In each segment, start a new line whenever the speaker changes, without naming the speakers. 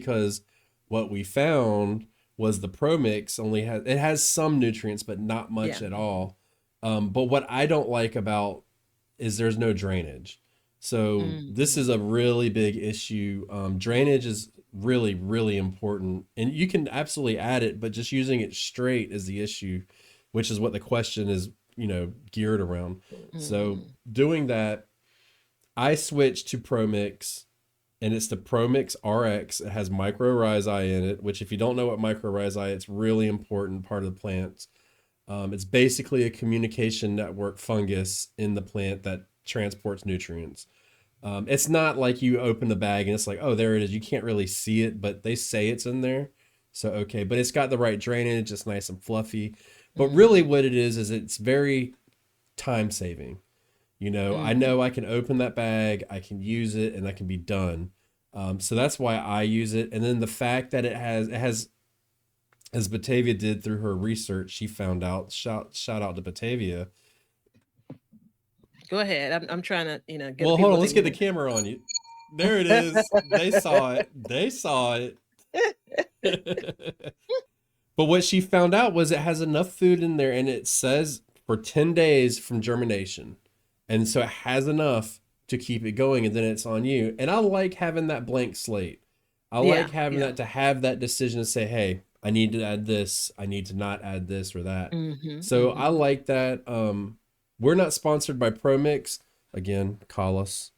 because what we found was the Pro Mix has some nutrients, but not much
Yeah.
at all. But what I don't like about is there's no drainage. So this is
Mm-hmm.
a really big issue. Drainage is really, really important, and you can absolutely add it, but just using it straight is the issue, which is what the question is, geared around. So
Mm-hmm.
doing that, I switched to Pro Mix, and it's the Pro Mix RX. It has mycorrhizae in it, which if you don't know what mycorrhizae, it's really important part of the plant. It's basically a communication network fungus in the plant that transports nutrients. It's not like you open the bag and it's like, oh, there it is. You can't really see it, but they say it's in there. So, okay. But it's got the right drainage. It's nice and fluffy. But really,
Mm-hmm.
what it is it's very time saving. I
Mm-hmm.
know I can open that bag, I can use it, and I can be done. So that's why I use it. And then the fact that it has as Batavia did through her research, she found out. Shout out to Batavia.
Go ahead. I'm trying to, get the
Well, hold
people
on.
to
Let's get the
hear.
camera on you. There it is. They saw it. They saw it. But what she found out was it has enough food in there, and it says for 10 days from germination. And so it has enough to keep it going, and then it's on you. And I like having that blank slate. I like
Yeah,
having
yeah.
that to have that decision to say, hey, I need to add this, I need to not add this or that.
Mhm,
So I
mhm.
like that. We're not sponsored by ProMix. Again, call us.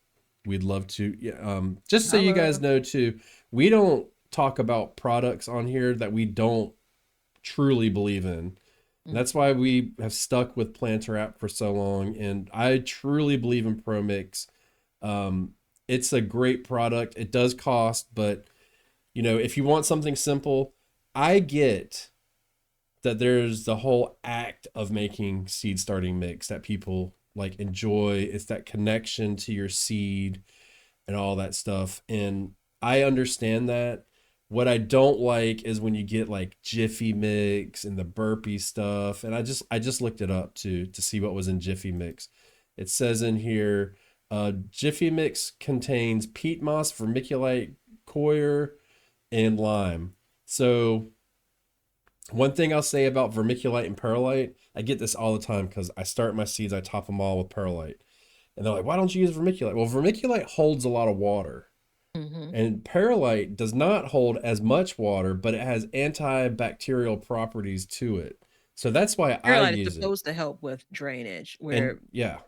We'd love to. Yeah, just so you guys
Holla.
know too, we don't talk about products on here that we don't truly believe in. And that's
Mhm.
why we have stuck with Planter app for so long. And I truly believe in ProMix. Um, it's a great product. It does cost, but if you want something simple, I get that there's the whole act of making seed starting mix that people like enjoy. It's that connection to your seed and all that stuff. And I understand that. What I don't like is when you get like Jiffy Mix and the burpee stuff. And I just looked it up to see what was in Jiffy Mix. It says in here, Jiffy Mix contains peat moss, vermiculite, coir, and lime. So one thing I'll say about vermiculite and perlite, I get this all the time because I start my seeds, I top them all with perlite. And they're like, why don't you use vermiculite? Well, vermiculite holds a lot of water.
Mhm.
And perlite does not hold as much water, but it has antibacterial properties to it. So that's why I
Perlite is
use it.
supposed to help with drainage,
And
where
yeah,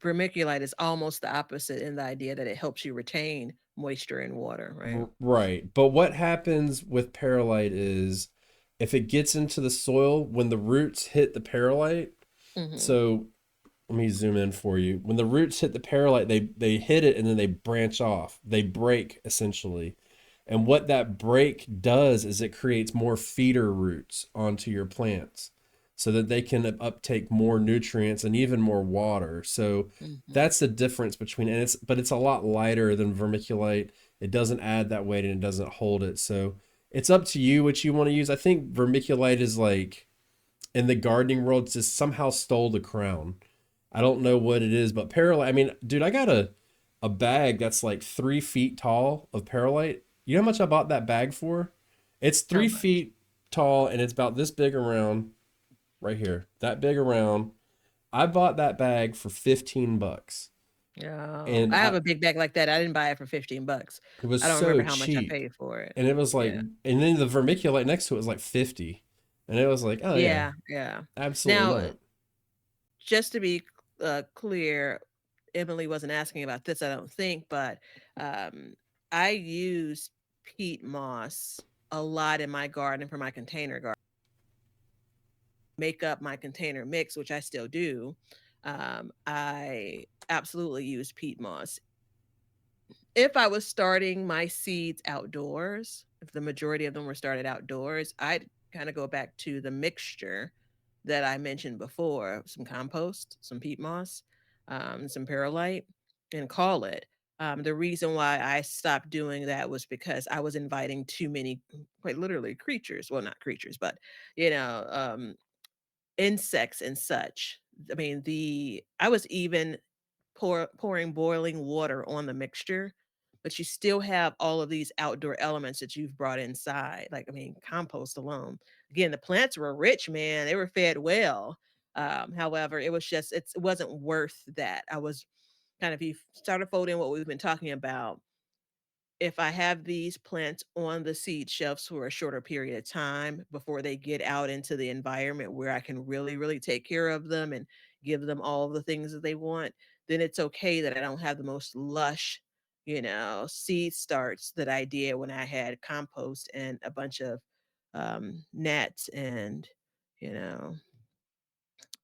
vermiculite is almost the opposite in the idea that it helps you retain moisture and water, right?
right. But what happens with perlite is if it gets into the soil, when the roots hit the perlite,
Mhm.
so let me zoom in for you. When the roots hit the perlite, they hit it and then they branch off. They break essentially. And what that break does is it creates more feeder roots onto your plants so that they can uptake more nutrients and even more water. So
Mhm.
that's the difference between and it's a lot lighter than vermiculite. It doesn't add that weight and it doesn't hold it. So it's up to you what you want to use. I think vermiculite is like in the gardening world just somehow stole the crown. I don't know what it is, but perlite. I mean, dude, I got a bag that's like 3 feet tall of perlite. You know how much I bought that bag for? It's
How
three
much?
feet tall and it's about this big around right here. That big around. I bought that bag for $15,
Oh,
and
I have a big bag like that. I didn't buy it for $15.
it was
I don't
so
remember how much I
cheap.
paid for it.
And it was like,
Yeah.
and then the vermiculite next to it was like 50, and it was like, oh yeah,
Yeah, yeah.
absolutely
Now,
not.
just to be clear, Emily wasn't asking about this, I don't think, but um, I use peat moss a lot in my garden for my container garden. Make up my container mix, which I still do. I absolutely use peat moss. If I was starting my seeds outdoors, if the majority of them were started outdoors, I'd kind of go back to the mixture that I mentioned before, some compost, some peat moss, some perlite, and call it. The reason why I stopped doing that was because I was inviting too many, quite literally, creatures. Well, not creatures, but you know, um, insects and such. I mean, the I was even pouring boiling water on the mixture but you still have all of these outdoor elements that you've brought inside. Like, I mean, compost alone. Again, the plants were rich, man. They were fed well. However, it was just it wasn't worth that. I was kind of, if you started folding what we've been talking about, if I have these plants on the seed shelves for a shorter period of time before they get out into the environment where I can really, really take care of them and give them all the things that they want, then it's okay that I don't have the most lush, seed starts that I did when I had compost and a bunch of gnats and, you know,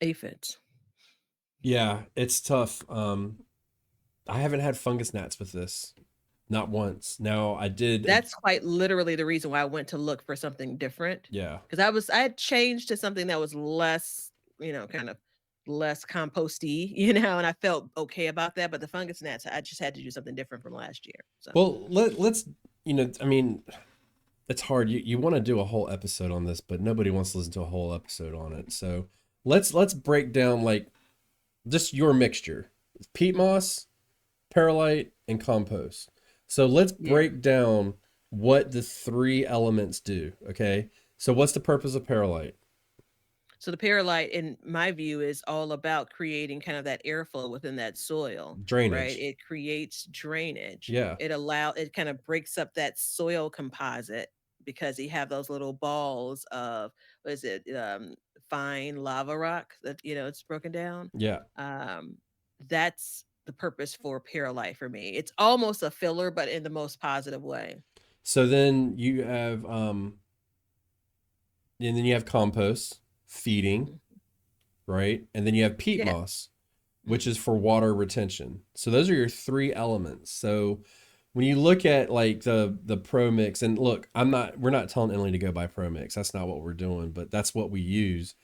aphids.
Yeah, it's tough. I haven't had fungus gnats with this, not once. Now I did.
That's quite literally the reason why I went to look for something different,
Yeah.
because I had changed to something that was less, kind of less composty, and I felt okay about that, but the fungus gnats, I just had to do something different from last year, so
Well, let's, I mean, it's hard. You want to do a whole episode on this, but nobody wants to listen to a whole episode on it. So let's break down like just your mixture: peat
Mhm.
moss, perlite, and compost. So let's
Yeah.
break down what the three elements do. Okay. So what's the purpose of perlite?
So the perlite, in my view, is all about creating kind of that airflow within that soil, right?
Drainage.
It creates drainage.
Yeah.
It kind of breaks up that soil composite because you have those little balls of, what is it, fine lava rock that it's broken down.
Yeah.
Um, that's the purpose for perlite for me. It's almost a filler, but in the most positive way.
So then you have and then you have compost, feeding,
Mhm.
right? And then you have peat
Yeah.
moss, which
Mhm.
is for water retention. So those are your three elements. So when you look at like the Pro Mix, and look, we're not telling Emily to go buy Pro Mix. That's not what we're doing, but that's what we use.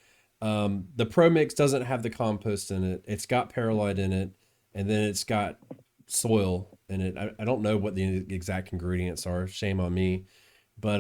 The Pro Mix doesn't have the compost in it. It's got perlite in it, and then it's got soil in it. I don't know what the exact ingredients are. Shame on me, but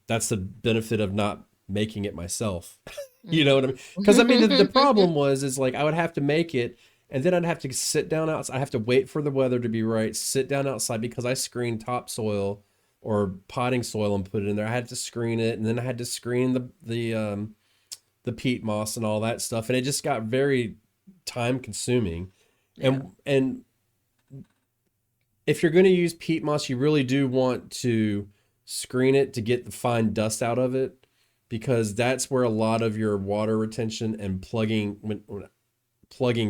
that's the benefit of not making it myself. You know
Mhm.
what I mean? Because I mean, the problem is like I would have to make it, and then I'd have to sit down outside. I have to wait for the weather to be right, sit down outside because I screen topsoil or potting soil and put it in there. I had to screen it, and then I had to screen the peat moss and all that stuff, and it just got very time consuming.
Yeah.
And if you're going to use peat moss, you really do want to screen it to get the fine dust out of it because that's where a lot of your water retention and plugging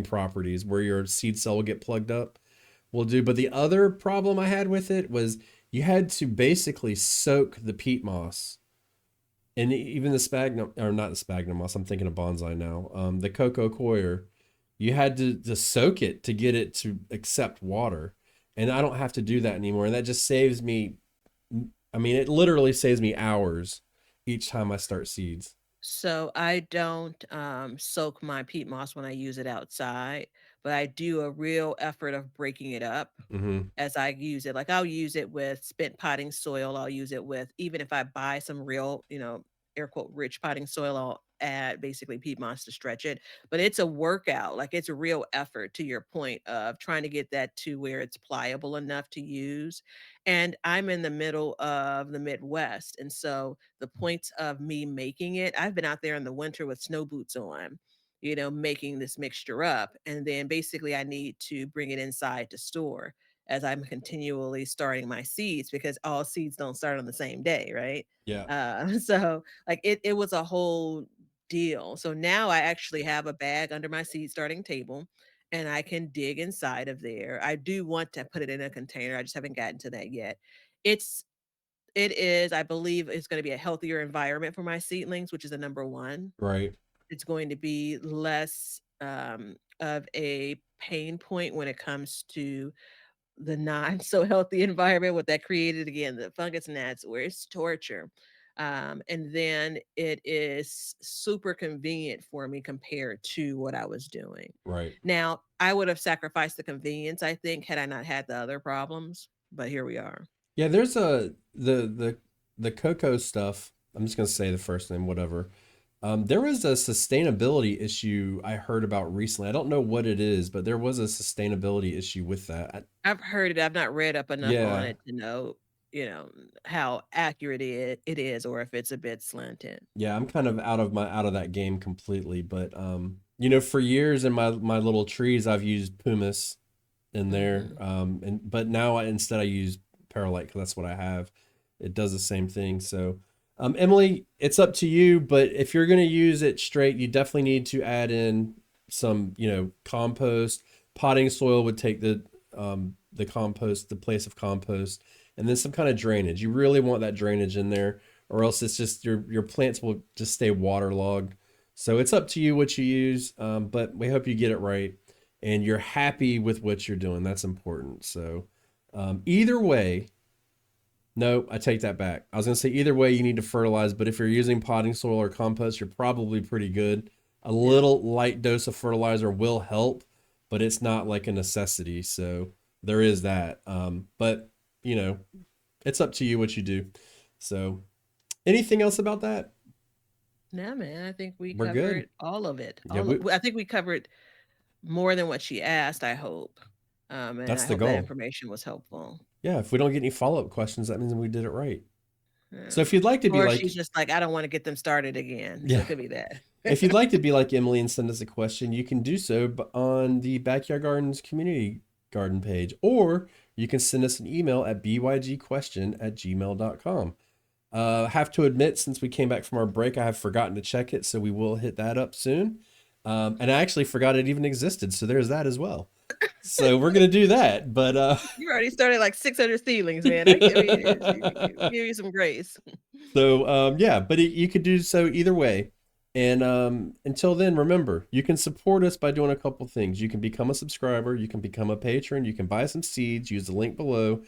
properties where your seed cell will get plugged up will do. But the other problem I had with it was you had to basically soak the peat moss and even the sphagnum, or not the sphagnum moss, I'm thinking of bonsai now, the cocoa coir, you had to soak it to get it to accept water. And I don't have to do that anymore. And that just saves me, I mean, it literally saves me hours each time I start seeds.
So I don't soak my peat moss when I use it outside, but I do a real effort of breaking it up
Mm-hmm.
as I use it. Like I'll use it with spent potting soil. I'll use it with, even if I buy some real, air quote rich potting soil, I'll add basically peat moss to stretch it. But it's a workout. Like it's a real effort, to your point of trying to get that to where it's pliable enough to use. And I'm in the middle of the Midwest. And so the points of me making it, I've been out there in the winter with snow boots on, making this mixture up. And then basically I need to bring it inside to store as I'm continually starting my seeds, because all seeds don't start on the same day, right?
Yeah.
So like it was a whole deal. So now I actually have a bag under my seed starting table and I can dig inside of there. I do want to put it in a container. I just haven't gotten to that yet. It's it is, I believe it's going to be a healthier environment for my seedlings, which is a number one.
Right.
It's going to be less of a pain point when it comes to the not so healthy environment, what that created, again, the fungus gnats, where it's torture. And then it is super convenient for me compared to what I was doing.
Right.
Now, I would have sacrificed the convenience, I think, had I not had the other problems, but here we are.
Yeah, there's the cocoa stuff. I'm just gonna say the first name, whatever. There was a sustainability issue I heard about recently. I don't know what it is, but there was a sustainability issue with that.
I've heard it. I've not read up enough on
Yeah,
it to know, how accurate it is or if it's a bit slanted.
yeah, I'm kind of out of that game completely. But for years in my little trees, I've used pumice in there.
Mhm.
And but now instead I use Paralite because that's what I have. It does the same thing. So, Emily, it's up to you. But if you're going to use it straight, you definitely need to add in some, compost. Potting soil would take the compost, the place of compost, and then some kind of drainage. You really want that drainage in there, or else it's just your plants will just stay waterlogged. So it's up to you what you use. But we hope you get it right and you're happy with what you're doing. That's important. So, either way, no, I take that back. I was going to say either way, you need to fertilize, but if you're using potting soil or compost, you're probably pretty good. A
Yeah.
little light dose of fertilizer will help, but it's not like a necessity. So, there is that. But, you know, it's up to you what you do. So, anything else about that?
No, man, I think we
We're good.
covered all of it.
Yeah,
I think we covered more than what she asked, I hope. And
that's
I
the
hope that
goal.
information was helpful.
Yeah, if we don't get any follow up questions, that means we did it right. So if
Um,
you'd like to be
or she's
like,
just like, I don't want to get them started again. So
yeah,
it could be that.
if you'd like to be like Emily and send us a question, you can do so on the Backyard Gardens community garden page, or you can send us an email at bygquestion@gmail.com. Have to admit, since we came back from our break, I have forgotten to check it, so we will hit that up soon. And I actually forgot it even existed, so there's that as well. So we're gonna do that, but
You already started like 600 seedlings, man. I mean, give you some grace.
So yeah, but you could do so either way. And until then, remember, you can support us by doing a couple things. You can become a subscriber, you can become a patron, you can buy some seeds, use the link below,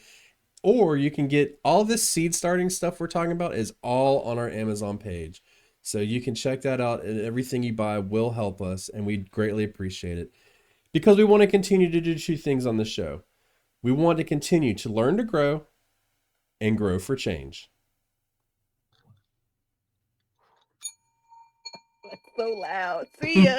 or you can get all this seed starting stuff we're talking about is all on our Amazon page. So you can check that out, and everything you buy will help us, and we greatly appreciate it. Because we want to continue to do two things on the show. We want to continue to learn to grow and grow for change.
That's so loud. See ya.